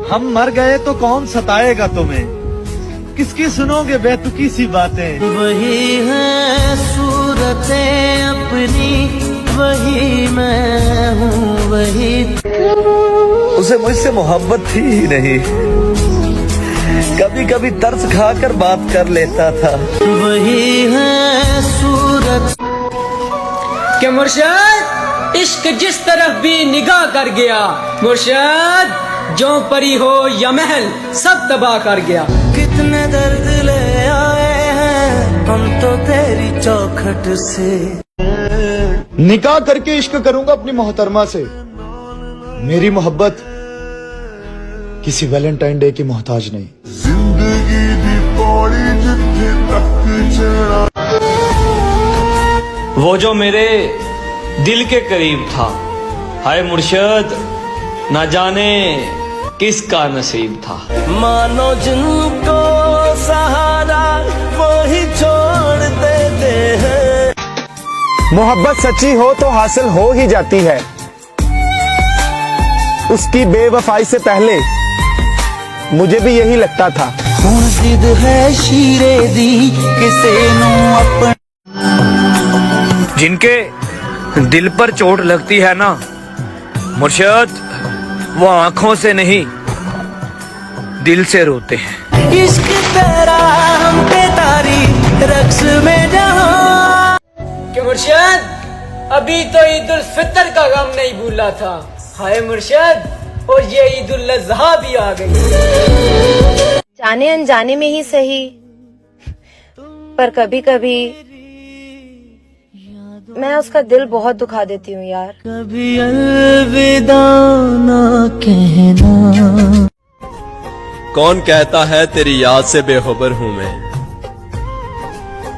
हम मर गए तो कौन सताएगा तुम्हें, किसकी सुनोगे बेतुकी सी बातें। वही है सूरतें अपनी, वही मैं हूँ वही। उसे मुझसे मोहब्बत थी ही नहीं, कभी कभी तरस खाकर बात कर लेता था। वही है सूरत के मुर्शद इश्क जिस तरफ भी निगाह कर गया, मुर्शद जो परी हो या महल सब तबाह कर गया। कितने दर्द ले आए हैं हम तो तेरी चौखट से। निकाह करके इश्क करूंगा अपनी मोहतरमा से। मेरी मोहब्बत किसी वैलेंटाइन डे की मोहताज नहीं। जिंदगी दी पौड़ी जिथे तक चढ़ा। वो जो मेरे दिल के करीब था, हाय मुर्शद ना जाने किसका नसीब था। मानो जिनको सहारा वही छोड़ देते हैं। मोहब्बत सच्ची हो तो हासिल हो ही जाती है, उसकी बेवफाई से पहले मुझे भी यही लगता था। हुण जिद है शीरे दी किसे नू अपन। जिनके दिल पर चोट लगती है ना मुर्शद, वो आंखों से नहीं दिल से रोते हैं। इश्क तेरा हम पे तारी रक्स में जहां। के मुर्शद अभी तो ईद उल फितर का गम नहीं भूला था, हाय मुर्शद और ये ईद उल अज़हा भी आ गई। जाने अनजाने में ही सही, पर कभी कभी मैं उसका दिल बहुत दुखा देती हूँ यार। कभी अलविदा ना कहना। कौन कहता है तेरी याद से बेखबर हूँ मैं,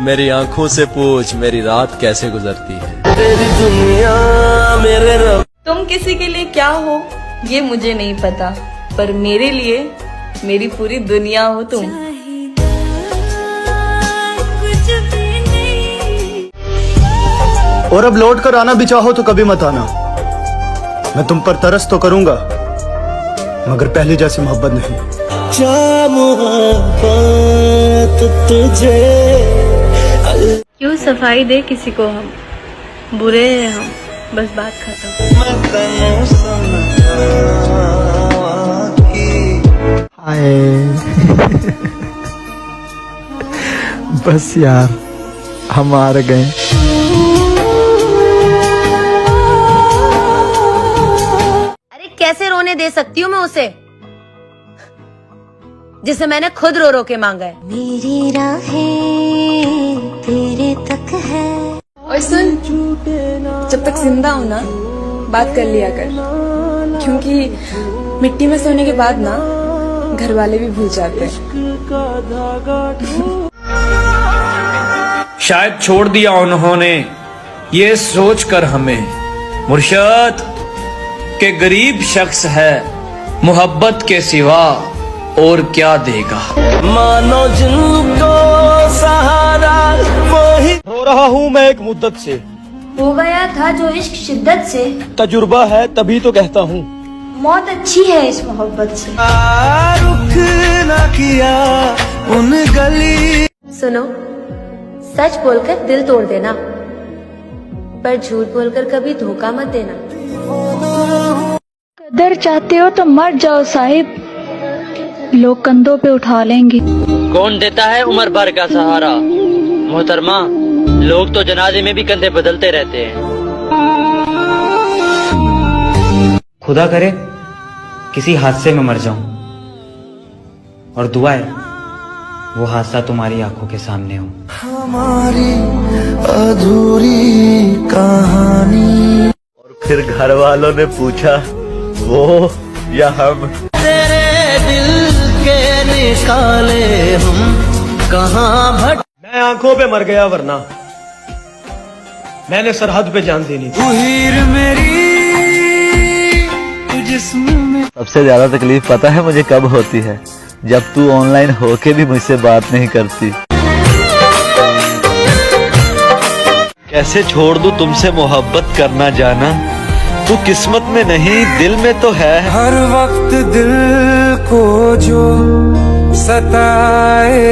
मेरी आंखों से पूछ मेरी रात कैसे गुजरती है। तेरी दुनिया मेरे रब। तुम किसी के लिए क्या हो ये मुझे नहीं पता, पर मेरे लिए मेरी पूरी दुनिया हो तुम। और अब लौट कर आना भी चाहो तो कभी मत आना। मैं तुम पर तरस तो करूंगा, मगर पहले जैसी मोहब्बत नहीं। क्या मोहब्बत तुझे। क्यों सफाई दे किसी को हम, बुरे हैं हम, बस बात खत्म। बस यार हम हार गए। अरे कैसे रोने दे सकती हूँ मैं उसे, जिसे मैंने खुद रो रो के मांगा है। मेरी राहें तेरे तक है। और सुन, जब तक जिंदा हो ना बात कर लिया कर, क्योंकि मिट्टी में सोने के बाद ना घर वाले भी भूल जाते हैं। शायद छोड़ दिया उन्होंने ये सोच कर हमें मुर्शद के गरीब शख्स है मोहब्बत के सिवा और क्या देगा। मानो जिनको सहारा वही। रो रहा हूँ मैं एक मुद्दत से, हो गया था जो इश्क शिद्दत से। तजुर्बा है तभी तो कहता हूँ, मौत अच्छी है इस मोहब्बत से। रुख ना किया उन गली। सुनो, सच बोलकर दिल तोड़ देना, पर झूठ बोलकर कभी धोखा मत देना। कदर चाहते हो तो मर जाओ साहिब, लोग कंधों पे उठा लेंगे। कौन देता है उम्र भर का सहारा, मोहतरमा लोग तो जनाजे में भी कंधे बदलते रहते हैं। खुदा करे किसी हादसे में मर जाऊं, और दुआ है वो हादसा तुम्हारी आंखों के सामने हो। हमारी अधूरी कहानी। और फिर घर वालों ने पूछा वो या हम। तेरे दिल के निकाले हम कहाँ भट। मैं आंखों पे मर गया वरना मैंने सरहद पे जान देनी थी। उहीर मेरी जिस्म में। सबसे ज्यादा तकलीफ पता है मुझे कब होती है, जब तू ऑनलाइन होके भी मुझसे बात नहीं करती। कैसे छोड़ दूं तुमसे मोहब्बत करना जाना, तू किस्मत में नहीं दिल में तो है। हर वक्त दिल को जो सताए।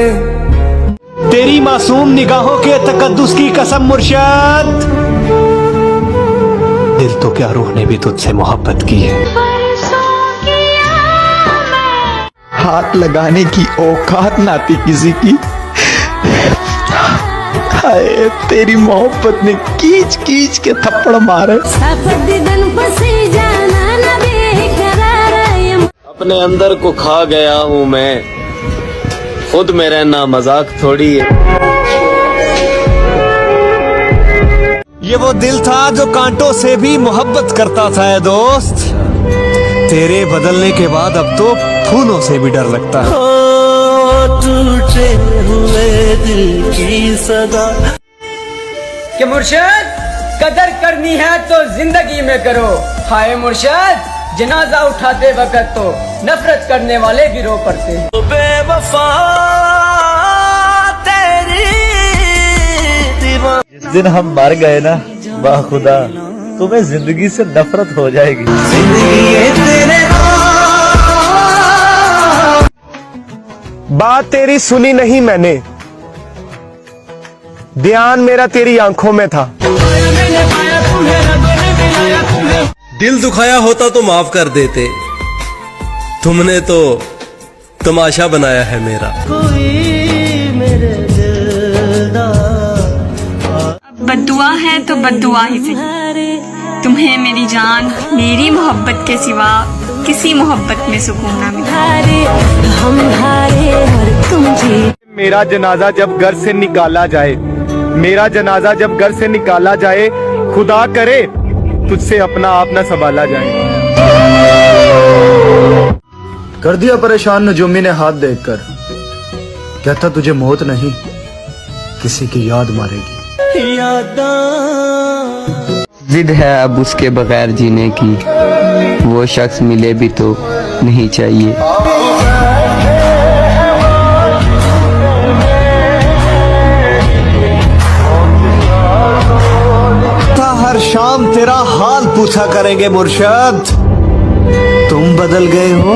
तेरी मासूम निगाहों के तकद्दुस की कसम मुर्शद, दिल तो क्या रूह ने भी तुझसे मोहब्बत की है। हाथ लगाने की औकात ना थी किसी की, हाय तेरी मोहब्बत ने कीच कीच के थप्पड़ मारे। अपने अंदर को खा गया हूँ मैं, खुद में रहना मजाक थोड़ी है। ये वो दिल था जो कांटों से भी मोहब्बत करता था है दोस्त, तेरे बदलने के बाद अब तो फूलों से भी डर लगता है। टूटे हुए दिल की सदा। कि मुर्शद कदर करनी है तो जिंदगी में करो। हाय मुर्शद जनाजा उठाते वक्त तो नफरत करने वाले भी रो पड़ते हैं। बेवफा तेरी दीवार। जिस दिन हम मर गए ना, वाह खुदा, तुम्हें जिंदगी से नफरत हो जाएगी। जिंदगी ये तेरे बात तेरी सुनी नहीं मैंने, ध्यान मेरा तेरी आंखों में था। दिल दुखाया होता तो माफ कर देते, तुमने तो तमाशा बनाया है मेरा। कोई मेरे बद्दुआ है तो बद्दुआ ही सही, तुम्हें मेरी जान मेरी मोहब्बत के सिवा किसी मोहब्बत में सुकून ना मिला। हम हारे और तुम जीत। मेरा जनाजा जब घर से निकाला जाए, मेरा जनाजा जब घर से निकाला जाए, खुदा करे तुझसे अपना आप न संभाला जाए। कर दिया परेशान नजूमी ने हाथ देखकर, कहता तुझे मौत नहीं किसी की याद मारेगी। जिद है अब उसके बगैर जीने की, वो शख्स मिले भी तो नहीं चाहिए। हर शाम तेरा हाल पूछा करेंगे मुर्शद, तुम बदल गए हो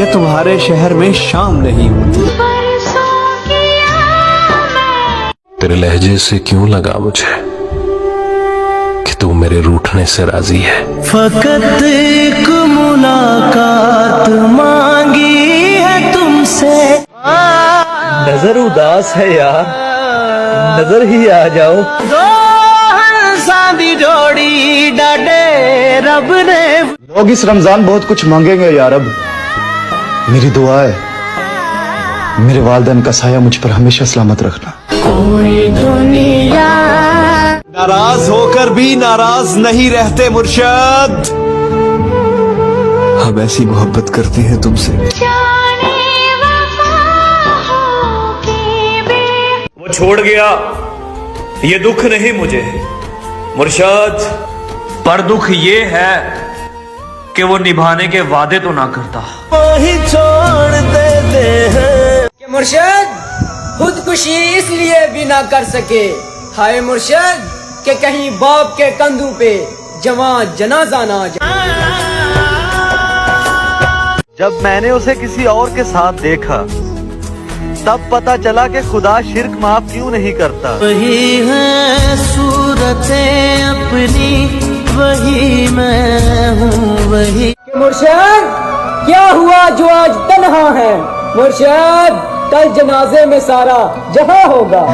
या तुम्हारे शहर में शाम नहीं होती। तेरे लहजे से क्यों लगा मुझे कि तू मेरे रूठने से राजी है। फकत एक मुलाकात मांगी है तुमसे। नजर उदास है यार, नजर ही आ जाओ। सादी जोड़ी डाटे रब ने। लोग इस रमजान बहुत कुछ मांगेंगे यार, अब मेरी दुआ है मेरे वालिदैन का साया मुझ पर हमेशा सलामत रखना। कोई दुनिया नाराज होकर भी नाराज नहीं रहते मुर्शद, हम ऐसी मोहब्बत करते हैं तुमसे। वो छोड़ गया ये दुख नहीं मुझे मुर्शद, पर दुख ये है कि वो निभाने के वादे तो ना करता। वही छोड़ देते हैं। कि मुर्शद खुदकुशी इसलिए भी ना कर सके। हाय मुर्शद कि कहीं बाप के कंधों पे जवां जनाजा ना जाए। जब मैंने उसे किसी और के साथ देखा, तब पता चला कि खुदा शिर्क माफ क्यों नहीं करता। वही है सूरतें अपनी, वही मैं हूँ वही। कि मुर्शद क्या हुआ जो आज तन्हा है। मुर्शद कल जनाजे में सारा जहां होगा।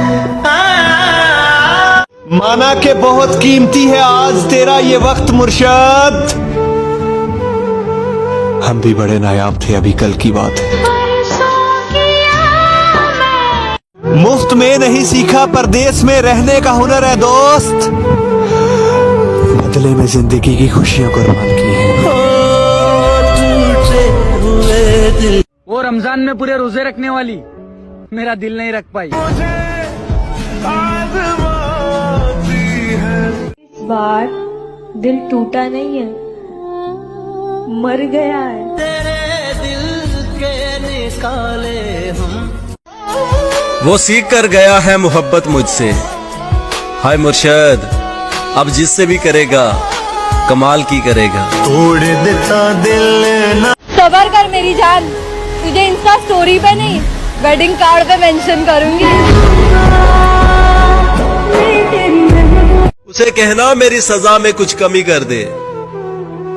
माना के बहुत कीमती है आज तेरा ये वक्त मुर्शद, हम भी बड़े नायाब थे अभी कल की बात है। मुफ्त में नहीं सीखा परदेश में रहने का हुनर है दोस्त, बदले में जिंदगी की खुशियां कुर्बान की हैं। टूटे हुए दिल। वो रमजान में पूरे रोजे रखने वाली मेरा दिल नहीं रख पाई। इस बार दिल टूटा नहीं है, मर गया है। तेरे दिल के निकाले हम। वो सीख कर गया है मोहब्बत मुझसे। हाय मुर्शद अब जिससे भी करेगा कमाल की करेगा। तोड़ देता दिल ना। तो सबर कर मेरी जान, तुझे इंस्टा स्टोरी पे नहीं वेडिंग कार्ड पे मेंशन करूंगी। उसे कहना मेरी सजा में कुछ कमी कर दे।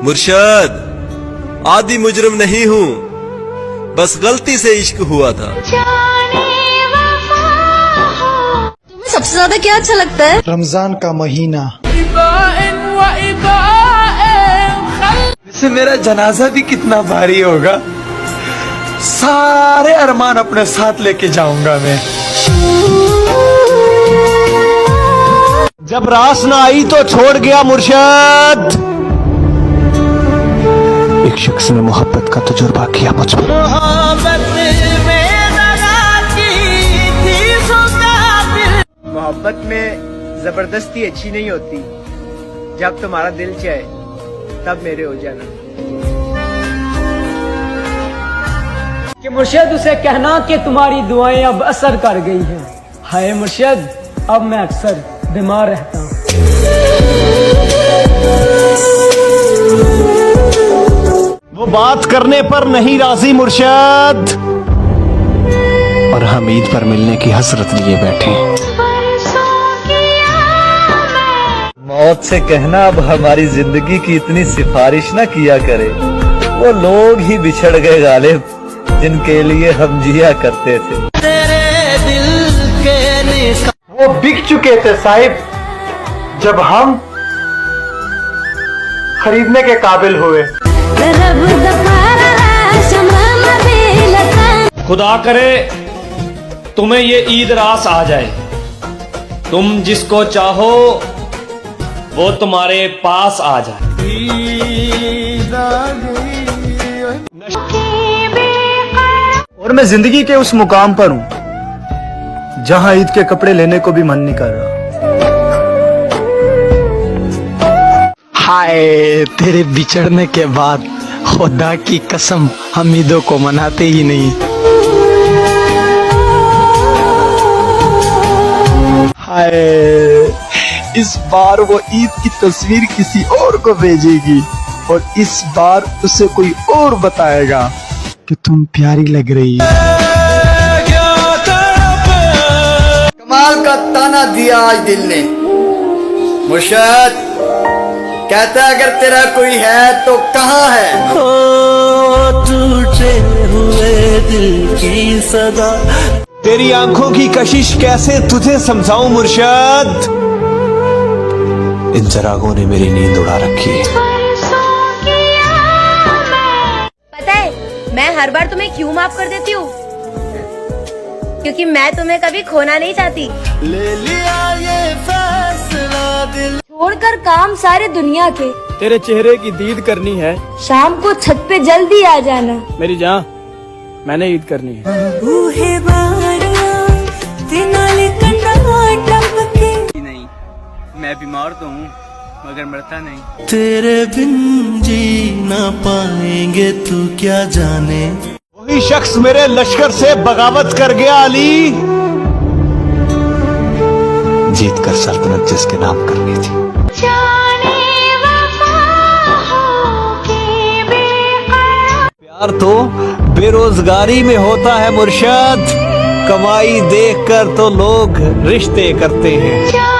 मुर्शद, आदि मुजरिम नहीं हूँ, बस गलती से इश्क हुआ था। तुम्हें सबसे ज्यादा क्या अच्छा लगता है? रमजान का महीना। वैसे मेरा जनाजा भी कितना भारी होगा, सारे अरमान अपने साथ लेके जाऊंगा मैं। जब रास ना आई तो छोड़ गया मुर्शद। एक शख्स ने मोहब्बत का तजुर्बा किया मुझ पर। मोहब्बत में जबरदस्ती अच्छी नहीं होती, जब तुम्हारा दिल चाहे तब मेरे हो जाना। कि मुर्शिद उसे कहना कि तुम्हारी दुआएं अब असर कर गई हैं। हाय मुर्शिद, अब मैं अक्सर बीमार रहता हूँ। वो बात करने पर नहीं राजी मुर्शद, और हम ईद पर मिलने की हसरत लिए बैठे। मौत से कहना अब हमारी जिंदगी की इतनी सिफारिश ना किया करे। वो लोग ही बिछड़ गए गालिब, जिनके लिए हम जिया करते थे। तेरे दिल के वो बिक चुके थे साहिब, जब हम खरीदने के काबिल हुए। खुदा करे तुम्हें ये ईद रास आ जाए, तुम जिसको चाहो वो तुम्हारे पास आ जाए। और मैं जिंदगी के उस मुकाम पर हूँ जहां ईद के कपड़े लेने को भी मन नहीं कर रहा। हाय, तेरे बिछड़ने के बाद खुदा की कसम हम ईदों को मनाते ही नहीं। हाय, इस बार वो ईद की तस्वीर किसी और को भेजेगी और इस बार उसे कोई और बताएगा कि तुम प्यारी लग रही है। कमाल का ताना दिया आज दिल ने। मुर्शद कहता है अगर तेरा कोई है तो कहाँ है? हो टूटे हुए दिल की सदा। तेरी आंखों की कशिश कैसे तुझे समझाऊं मुर्शद, इन चरागों ने मेरी नींद उड़ा रखी है। पता है मैं हर बार तुम्हें क्यों माफ कर देती हूँ? क्योंकि मैं तुम्हें कभी खोना नहीं चाहती। ले लिया ये फैसला दिल। छोड़कर काम सारे दुनिया के, तेरे चेहरे की दीद करनी है। शाम को छत पे जल्दी आ जाना। मेरी जान, मैंने ईद करनी है। नहीं, मैं बीमार तो हूँ मगर मरता नहीं। तेरे बिन जी ना पाएंगे तू क्या जाने। वही शख्स मेरे लश्कर से बगावत कर गया अली, जीत कर सल्तनत जिसके नाम करनी थी। प्यार तो बेरोजगारी में होता है मुर्शद, कमाई देखकर तो लोग रिश्ते करते हैं।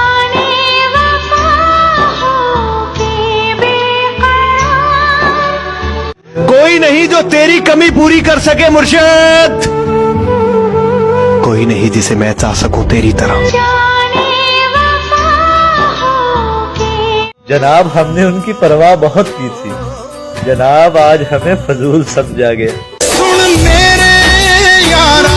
कोई नहीं जो तेरी कमी पूरी कर सके मुर्शद, कोई नहीं जिसे मैं चाह सकूं तेरी तरह। जनाब हमने उनकी परवाह बहुत की थी, जनाब आज हमें फजूल समझा गया। सुन मेरे यारा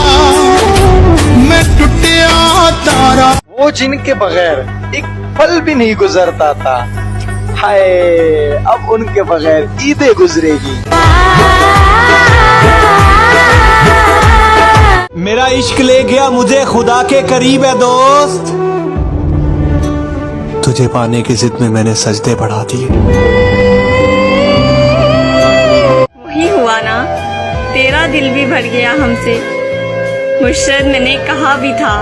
मैं टूटिया तारा। वो जिनके बगैर एक पल भी नहीं गुजरता था, हाय अब उनके बगैर ईदें गुजरेगी। मेरा इश्क ले गया मुझे खुदा के करीब है दोस्त, तुझे पाने की जिद में मैंने सजदे बढ़ा दिए। वही हुआ ना, तेरा दिल भी भर गया हमसे। मुर्शद मैंने कहा भी था,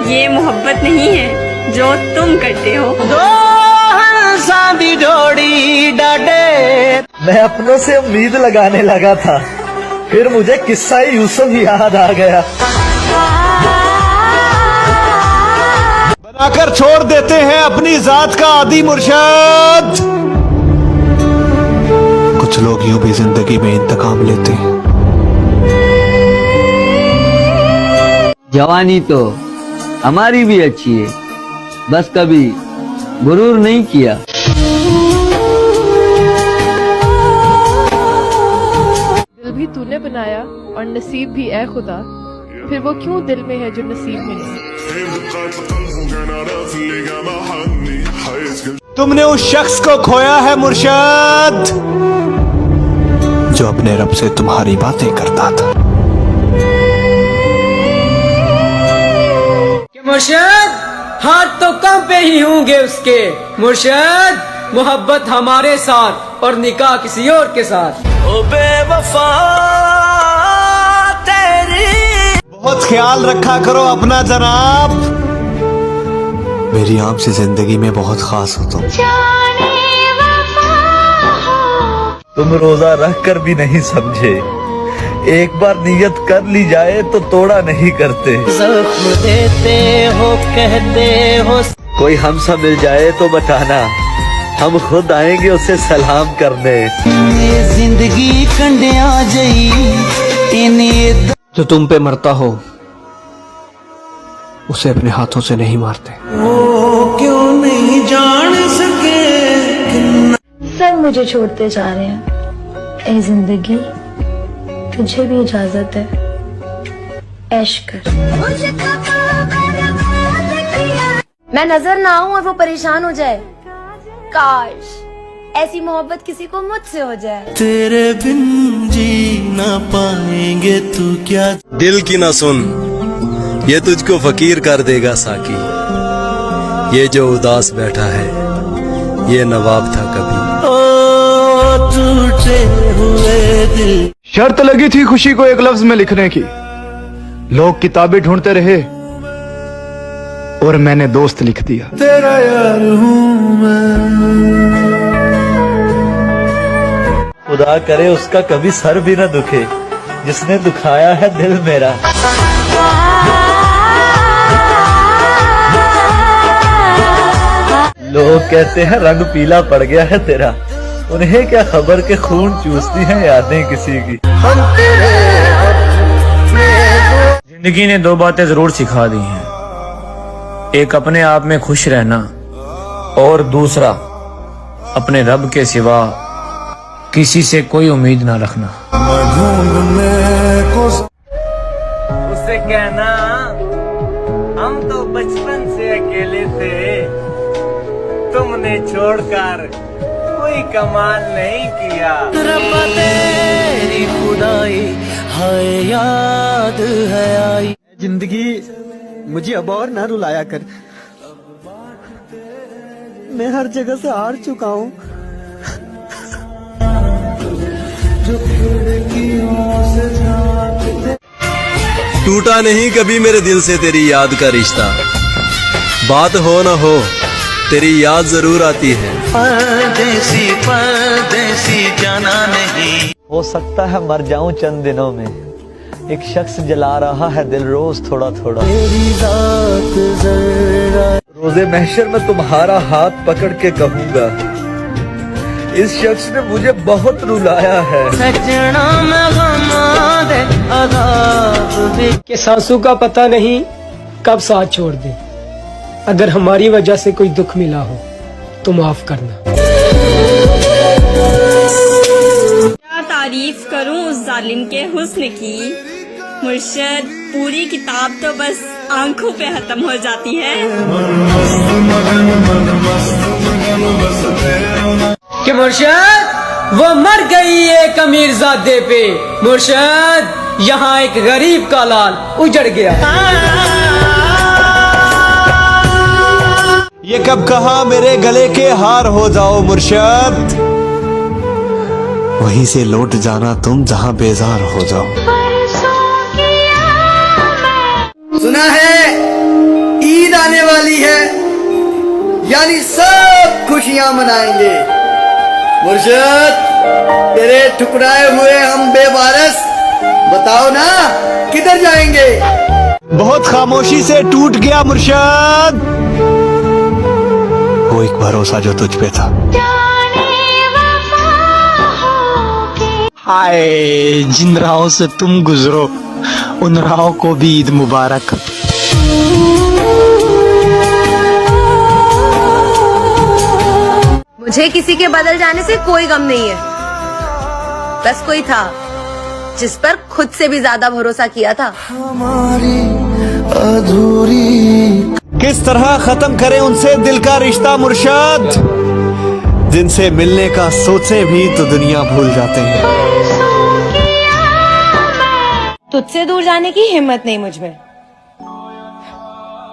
ये मोहब्बत नहीं है जो तुम करते हो। सांदी जोड़ी डाडे। मैं अपनों से उम्मीद लगाने लगा था, फिर मुझे किस्सा यूसुफ याद आ गया। बनाकर छोड़ देते हैं अपनी जात का आदि मुर्शद। कुछ लोग यूं भी जिंदगी में इंतकाम लेते हैं। जवानी तो हमारी भी अच्छी है, बस कभी गुरूर नहीं किया। दिल भी तूने बनाया और नसीब भी ऐ खुदा, फिर वो क्यों दिल में है जो नसीब में नहीं। तुमने उस शख्स को खोया है मुर्शद, जो अपने रब से तुम्हारी बातें करता था। मुर्शद, हाथ तो कम पे ही होंगे उसके। मुर्शद, मोहब्बत हमारे साथ और निकाह किसी और के साथ। ओ बेवफा तेरी। बहुत ख्याल रखा करो अपना जनाब। मेरी आम से जिंदगी में बहुत खास हो तुम। तुम रोजा रख कर भी नहीं समझे, एक बार नियत कर ली जाए तो तोड़ा नहीं करते। जख्म देते हो कहते हो। कोई हमसा मिल जाए तो बताना, हम खुद आएंगे उसे सलाम करने। ये जिंदगी कंडिया जई। जो तुम पे मरता हो उसे अपने हाथों से नहीं मारते। वो क्यों नहीं जान सके। सब मुझे छोड़ते जा रहे हैं, ए जिंदगी तुझे भी इजाजत है, ऐश कर। मैं नजर ना आऊं और वो परेशान हो जाए। काश ऐसी मोहब्बत किसी को मुझसे हो जाए। तेरे बिन जी ना पाएंगे तू क्या। दिल की ना सुन, ये तुझको फकीर कर देगा साकी। ये जो उदास बैठा है, ये नवाब था कभी। ओ टूटे हुए दिल। शर्त लगी थी खुशी को एक लफ्ज में लिखने की, लोग किताबें ढूंढते रहे और मैंने दोस्त लिख दिया। तेरा यार हूँ मैं। खुदा करे उसका कभी सर भी न दुखे, जिसने दुखाया है दिल मेरा। लोग कहते हैं रंग पीला पड़ गया है तेरा, उन्हें क्या खबर के खून चूसती हैं यादें किसी की। जिंदगी ने दो बातें जरूर सिखा दी हैं, एक अपने आप में खुश रहना और दूसरा अपने रब के सिवा किसी से कोई उम्मीद ना रखना। उससे कहना हम तो बचपन से अकेले थे, तुमने छोड़कर कोई कमाल नहीं किया। रब्बा तेरी खुदाई हाय याद है आई। जिंदगी मुझे अब और ना रुलाया कर, मैं हर जगह से हार चुका हूँ। टूटा नहीं कभी मेरे दिल से तेरी याद का रिश्ता, बात हो ना हो तेरी याद जरूर आती है। परदेसी परदेसी जाना नहीं। हो सकता है मर जाऊं चंद दिनों में, एक शख्स जला रहा है दिल रोज थोड़ा थोड़ा। तेरी रात जरा। रोजे महशर में तुम्हारा हाथ पकड़ के कहूंगा, इस शख्स ने मुझे बहुत रुलाया है। सजना में गमा दे अदाब दे। कि सांसों का पता नहीं कब साथ छोड़ दे। अगर हमारी वजह से कोई दुख मिला हो तो माफ करना। क्या तारीफ करूं उस जालिम के हुस्न की। मुर्शद, पूरी किताब तो बस आंखों पे खत्म हो जाती है। कि मुर्शद, वो मर गई एक अमीरजादे पे। मुर्शद, यहाँ एक गरीब का लाल उजड़ गया। ये कब कहा मेरे गले के हार हो जाओ मुर्शद, वहीं से लौट जाना तुम जहां बेजार हो जाओ। सुना है ईद आने वाली है, यानी सब खुशियां मनाएंगे। मुर्शिद, तेरे ठुकराए हुए हम बेवारस, बताओ ना किधर जाएंगे? बहुत खामोशी से टूट गया मुर्शिद वो एक भरोसा जो तुझ पे था। हाय, जिन राहों से तुम गुजरो उन राहों को भी ईद मुबारक। मुझे किसी के बदल जाने से कोई गम नहीं है। बस कोई था जिस पर खुद से भी ज्यादा भरोसा किया था। हमारी अधूरी किस तरह खत्म करें उनसे दिल का रिश्ता मुर्शिद, जिनसे मिलने का सोचे भी तो दुनिया भूल जाते हैं। तुझसे दूर जाने की हिम्मत नहीं मुझ में,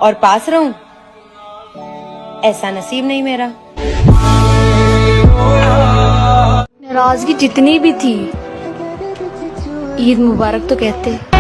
और पास रहूं ऐसा नसीब नहीं मेरा। नाराजगी जितनी भी थी, ईद मुबारक तो कहते।